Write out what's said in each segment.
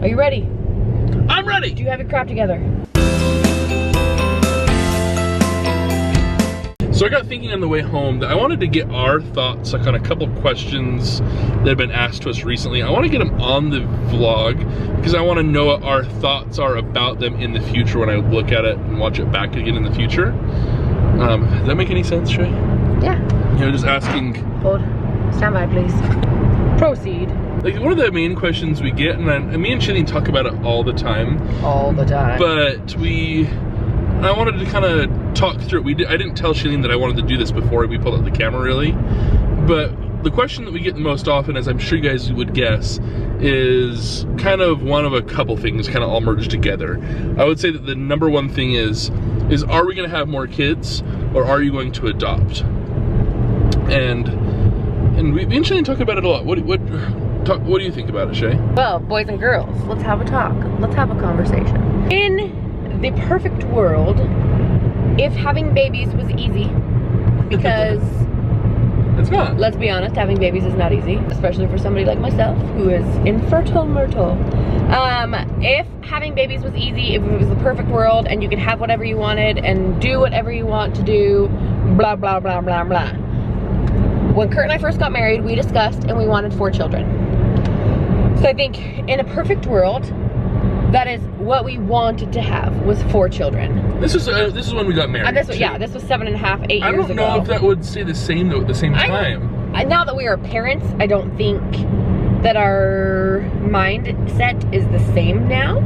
Are you ready? I'm ready! Do you have your crap together? So I got thinking on the way home that I wanted to get our thoughts like on a couple questions that have been asked to us recently. I want to get them on the vlog because I want to know what our thoughts are about them in the future when I look at it and watch it back again in the future. Does that make any sense, Shay? Yeah. You know, just asking. Hold. Stand by, please. Proceed. Like one of the main questions we get, and me and Shaileen talk about it all the time. All the time. But I wanted to kind of talk through it. I didn't tell Shaileen that I wanted to do this before we pulled out the camera, really. But the question that we get the most often, as I'm sure you guys would guess, is kind of one of a couple things kind of all merged together. I would say that the number one thing is are we going to have more kids, or are you going to adopt? And me and Shaileen talk about it a lot. What do you think about it, Shay? Well, boys and girls, let's have a talk. Let's have a conversation. In the perfect world, if having babies was easy, because it's not. Let's be honest, having babies is not easy, especially for somebody like myself who is infertile myrtle. If having babies was easy, if it was the perfect world and you could have whatever you wanted and do whatever you want to do, blah, blah, blah, blah, blah. When Kurt and I first got married, we discussed and we wanted 4 children. So I think in a perfect world, that is what we wanted to have, was 4 children. This is when we got married. This was 7.5, 8 years ago. I don't know if that would stay the same though at the same time. Now that we are parents, I don't think that our mindset is the same now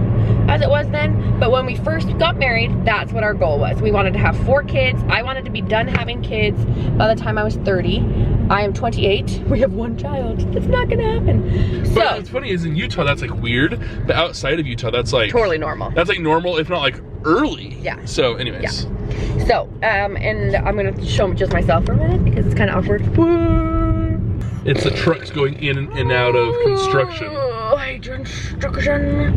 as it was then. But when we first got married, that's what our goal was. We wanted to have 4 kids. I wanted to be done having kids by the time I was 30. I am 28. We have 1 child. That's not gonna happen. But so, what's funny is in Utah, that's like weird. But outside of Utah, that's like totally normal. That's like normal, if not like early. Yeah. So anyways. Yeah. So, and I'm gonna show just myself for a minute because it's kind of awkward. It's the trucks going in and out of construction.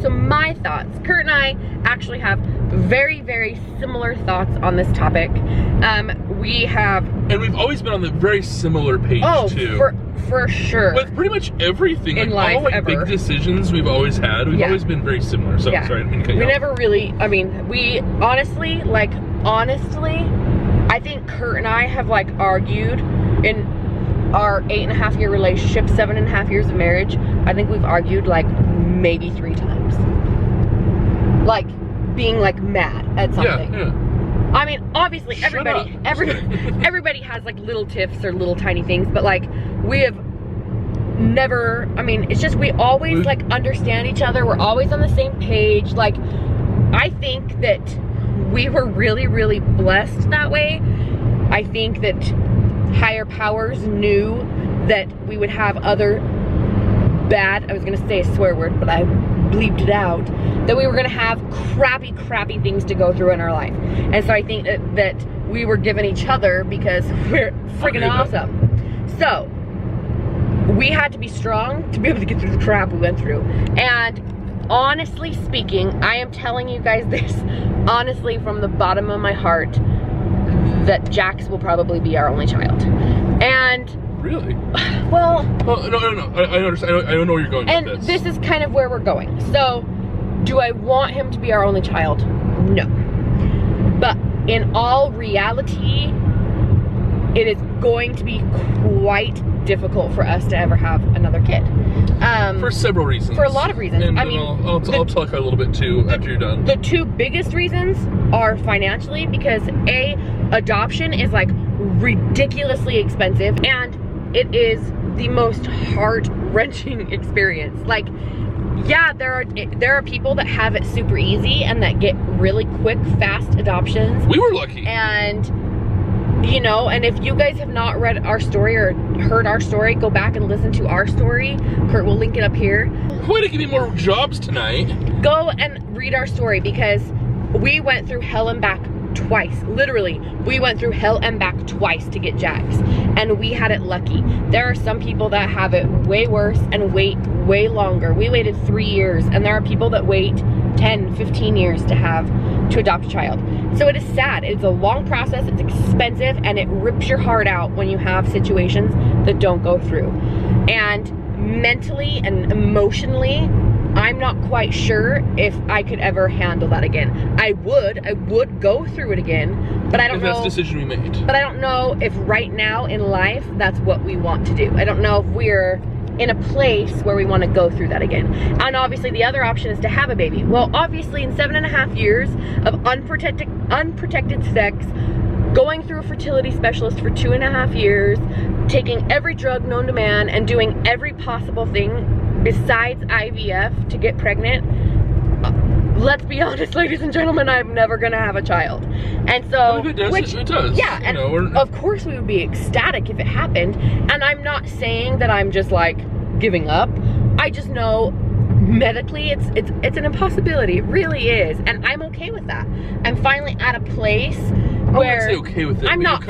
So my thoughts. Kurt and I actually have very, very similar thoughts on this topic. We've always been on the very similar page too. For sure. With pretty much everything in like, life, all like ever. Big decisions we've always had. We've always been very similar. So sorry, I didn't mean to cut you off. Never really. I mean, we honestly, I think Kurt and I have like argued in our 8.5 year relationship, 7.5 years of marriage. I think we've argued like maybe 3 times. Like being like mad at something. Yeah. I mean, obviously everybody has like little tiffs or little tiny things, but like we have never, I mean, it's just we always like understand each other. We're always on the same page. Like I think that we were really, really blessed that way. I think that higher powers knew that we would have other bad, I was gonna say a swear word, but I bleeped it out, that we were gonna have crappy things to go through in our life. And so I think that we were given each other because we're freaking awesome. So we had to be strong to be able to get through the crap we went through. And honestly speaking, I am telling you guys this honestly from the bottom of my heart, that Jax will probably be our only child. And really? Well, no. I understand. I don't know where you're going with this. And this is kind of where we're going. So, do I want him to be our only child? No. But in all reality, it is going to be quite difficult for us to ever have another kid. For several reasons. For a lot of reasons. And I mean, I'll talk a little bit too after you're done. The 2 biggest reasons are financially, because adoption is like ridiculously expensive, and it is the most heart-wrenching experience. Like, yeah, there are people that have it super easy and that get really quick, fast adoptions. We were lucky. And you know, and if you guys have not read our story or heard our story, go back and listen to our story. Kurt will link it up here. Way to give me more jobs tonight. Go and read our story, because we went through hell and back twice. Literally, we went through hell and back twice to get Jax, and we had it lucky. There are some people that have it way worse and wait way longer. We waited 3 years, and there are people that wait 10, 15 years to adopt a child. So it is sad. It's a long process, it's expensive, and it rips your heart out when you have situations that don't go through. And mentally and emotionally, I'm not quite sure if I could ever handle that again. I would go through it again, but I don't know. That's the decision we made. But I don't know if right now in life, that's what we want to do. I don't know if we're in a place where we want to go through that again. And obviously the other option is to have a baby. Well, obviously in 7.5 years of unprotected sex, going through a fertility specialist for 2.5 years, taking every drug known to man and doing every possible thing besides IVF to get pregnant, let's be honest, ladies and gentlemen, I'm never gonna have a child. And so, if it does, it does. Yeah, and of course we would be ecstatic if it happened. And I'm not saying that I'm just like giving up. I just know medically it's an impossibility. It really is. And I'm okay with that. I'm finally at a place where I wouldn't say okay with it. I'm not,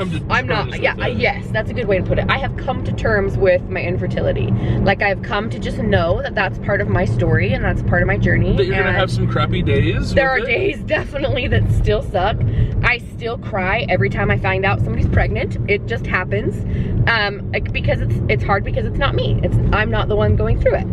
yes, that's a good way to put it. I have come to terms with my infertility. Like, I've come to just know that that's part of my story and that's part of my journey. That you're gonna have some crappy days. There are days definitely that still suck. I still cry every time I find out somebody's pregnant. It just happens. Because it's hard because it's not me. I'm not the one going through it.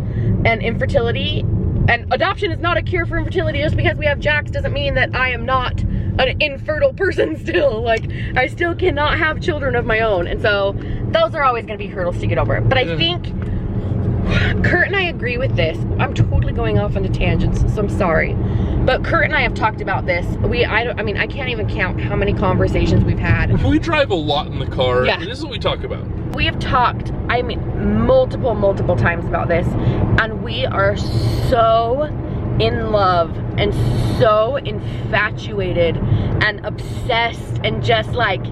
And infertility and adoption is not a cure for infertility. Just because we have Jacks doesn't mean that I am not an infertile person still. Like, I still cannot have children of my own. And so those are always gonna be hurdles to get over. But I think Kurt and I agree with this. I'm totally going off into tangents, so I'm sorry. But Kurt and I have talked about this. I can't even count how many conversations we've had. We drive a lot in the car. Yeah. This is what we talk about. We have talked, multiple times about this, and we are so in love and so infatuated and obsessed and just like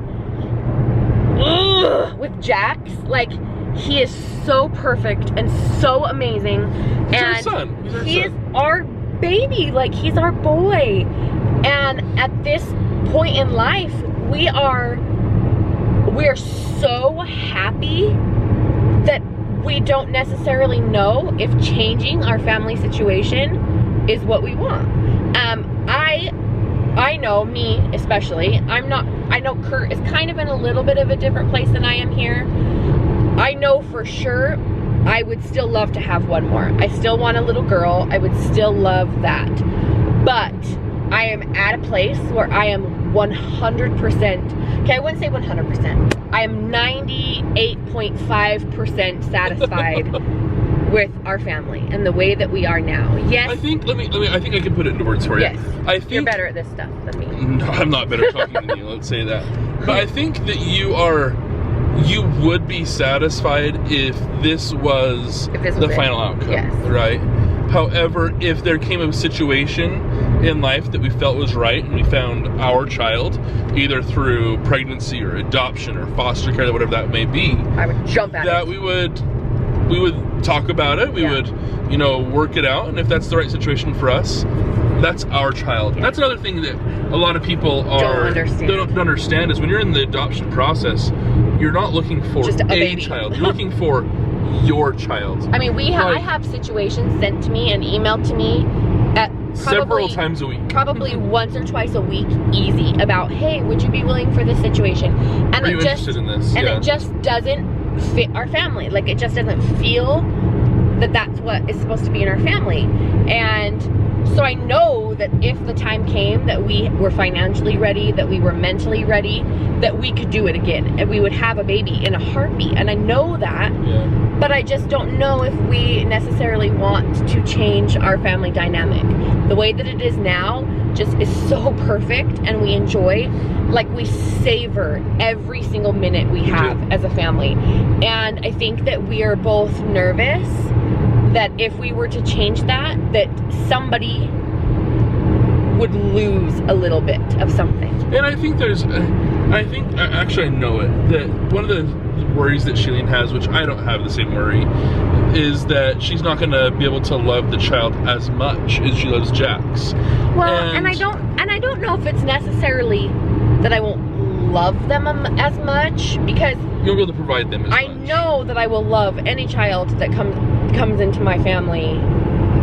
with Jax. Like, he is so perfect and so amazing. He's our son. He is our baby. Like, he's our boy. And at this point in life, we're so happy that we don't necessarily know if changing our family situation is what we want. I know, me especially, I know Kurt is kind of in a little bit of a different place than I am here. I know for sure I would still love to have one more. I still want a little girl. I would still love that. But I am at a place where I am 100%, okay, I wouldn't say 100%. I am 98.5% satisfied with our family and the way that we are now. Yes. I think I think I can put it into words for you. Yes. I think you're better at this stuff than me. No, I'm not better talking than you, let's say that. But I think that you would be satisfied if this was the final outcome. Yes. Right? However, if there came a situation in life that we felt was right and we found our child, either through pregnancy or adoption or foster care, whatever that may be, I would jump at it. We would talk about it. We would, work it out. And if that's the right situation for us, that's our child. Yeah. That's another thing that a lot of people don't understand is when you're in the adoption process, you're not looking for just a baby child. You're looking for your child. I mean, I have situations sent to me and emailed to me at several times a week. Probably once or twice a week, easy, about, hey, would you be willing for this situation? And Are you interested in this? And it just doesn't fit our family. Like, it just doesn't feel that that's what is supposed to be in our family. And so I know that if the time came that we were financially ready, that we were mentally ready, that we could do it again and we would have a baby in a heartbeat. And I know that, but I just don't know if we necessarily want to change our family dynamic. The way that it is now just is so perfect, and we enjoy, like, we savor every single minute we have as a family. And I think that we are both nervous that if we were to change that somebody would lose a little bit of something. And I think actually I know it, that one of the worries that Shaileen has, which I don't have the same worry, is that she's not going to be able to love the child as much as she loves Jax. Well, and I don't know if it's necessarily that I won't love them as much, because you'll be able to provide them as much. I know that I will love any child that comes into my family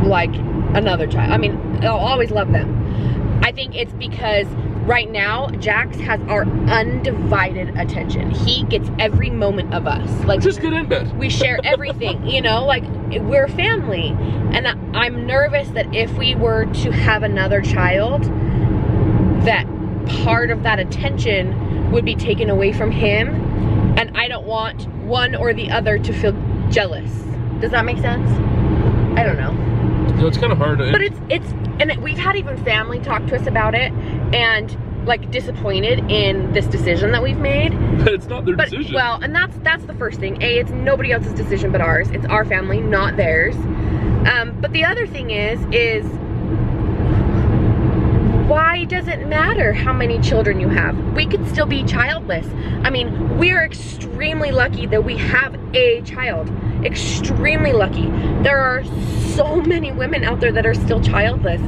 like another child. I mean, I'll always love them. I think it's because right now, Jax has our undivided attention. He gets every moment of us. Like, just good and bad. We share everything, you know, like we're family. And I'm nervous that if we were to have another child, that part of that attention would be taken away from him. And I don't want one or the other to feel jealous. Does that make sense? I don't know. No, it's kind of hard. But and we've had even family talk to us about it and like disappointed in this decision that we've made. But it's not their decision. Well, and that's the first thing. It's nobody else's decision but ours. It's our family, not theirs. But the other thing is why does it matter how many children you have? We could still be childless. I mean, we are extremely lucky that we have a child. Extremely lucky. There are so many women out there that are still childless,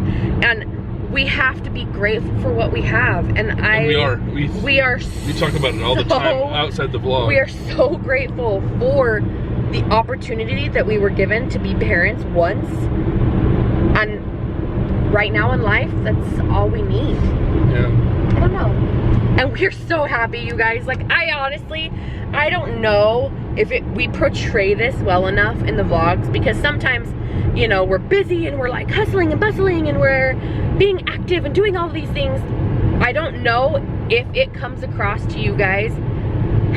and we have to be grateful for what we have. And we are. We talk about it all the time outside the vlog. We are so grateful for the opportunity that we were given to be parents once, and right now in life, that's all we need. Yeah. I don't know. And we're so happy, you guys. Like, I don't know if we portray this well enough in the vlogs, because sometimes, you know, we're busy and we're like hustling and bustling and we're being active and doing all these things. I don't know if it comes across to you guys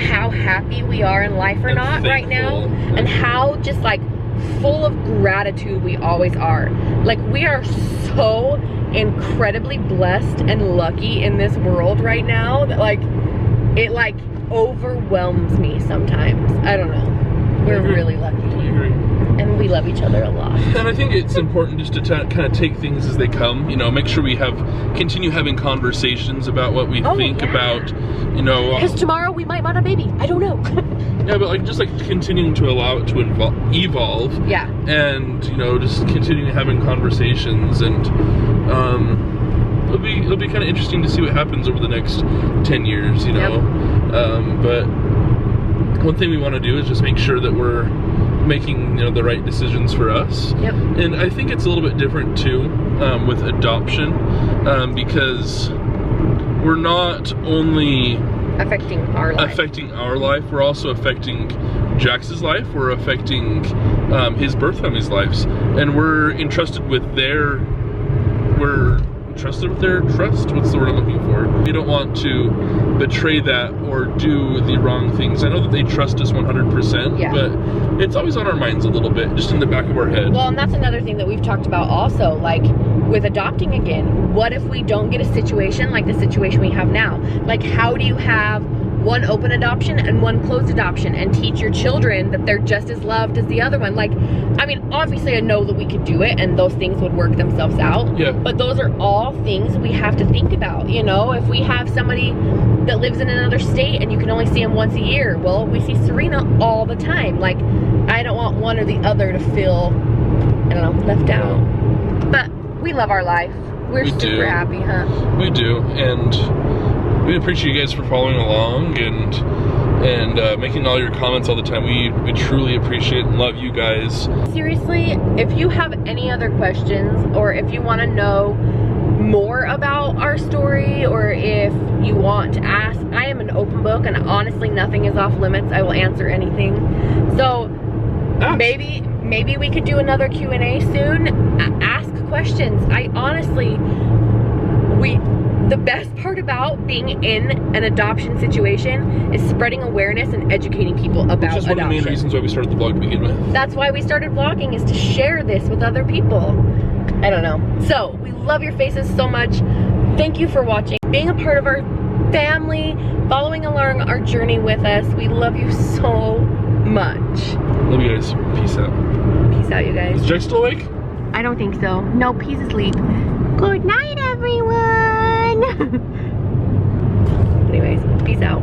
how happy we are in life or not right now, and how just like full of gratitude we always are. Like, we are so incredibly blessed and lucky in this world right now that like it like overwhelms me sometimes. I don't know. We're really lucky. I agree. And we love each other a lot. And I think it's important just to kind of take things as they come, you know, make sure we continue having conversations about what we think about, you know. Because tomorrow we might want a baby. I don't know. Yeah, but like just like continuing to allow it to evolve. Yeah. And, you know, just continuing having conversations, and it'll be kind of interesting to see what happens over the next 10 years, you know. But one thing we want to do is just make sure that we're making, you know, the right decisions for us. Yep. And I think it's a little bit different too with adoption, because we're not only affecting our life, we're also affecting Jax's life, we're affecting his birth family's lives, and we're entrusted with their trust. What's the word I'm looking for? We don't want to betray that or do the wrong things. I know that they trust us 100%, but it's always on our minds a little bit, just in the back of our head. Well, and that's another thing that we've talked about also, like with adopting again. What if we don't get a situation like the situation we have now? Like, how do you have one open adoption and one closed adoption and teach your children that they're just as loved as the other one? Like, I mean, obviously I know that we could do it and those things would work themselves out. Yeah. But those are all things we have to think about, you know? If we have somebody that lives in another state and you can only see them once a year, well, we see Serena all the time. Like, I don't want one or the other to feel, I don't know, left out. But we love our life. We're super happy, huh? We do, and we appreciate you guys for following along and making all your comments all the time. We truly appreciate and love you guys. Seriously, if you have any other questions, or if you want to know more about our story, or if you want to ask, I am an open book, and honestly nothing is off limits. I will answer anything. So maybe we could do another Q&A soon. Ask questions. I honestly, the best part about being in an adoption situation is spreading awareness and educating people about adoption. Which is one of the main reasons why we started the vlog to begin with. That's why we started vlogging, is to share this with other people. I don't know. So, we love your faces so much. Thank you for watching, being a part of our family, following along our journey with us. We love you so much. Love you guys. Peace out. Peace out, you guys. Is Jack still awake? I don't think so. No, he's asleep. Good night, everyone. Anyways, peace out.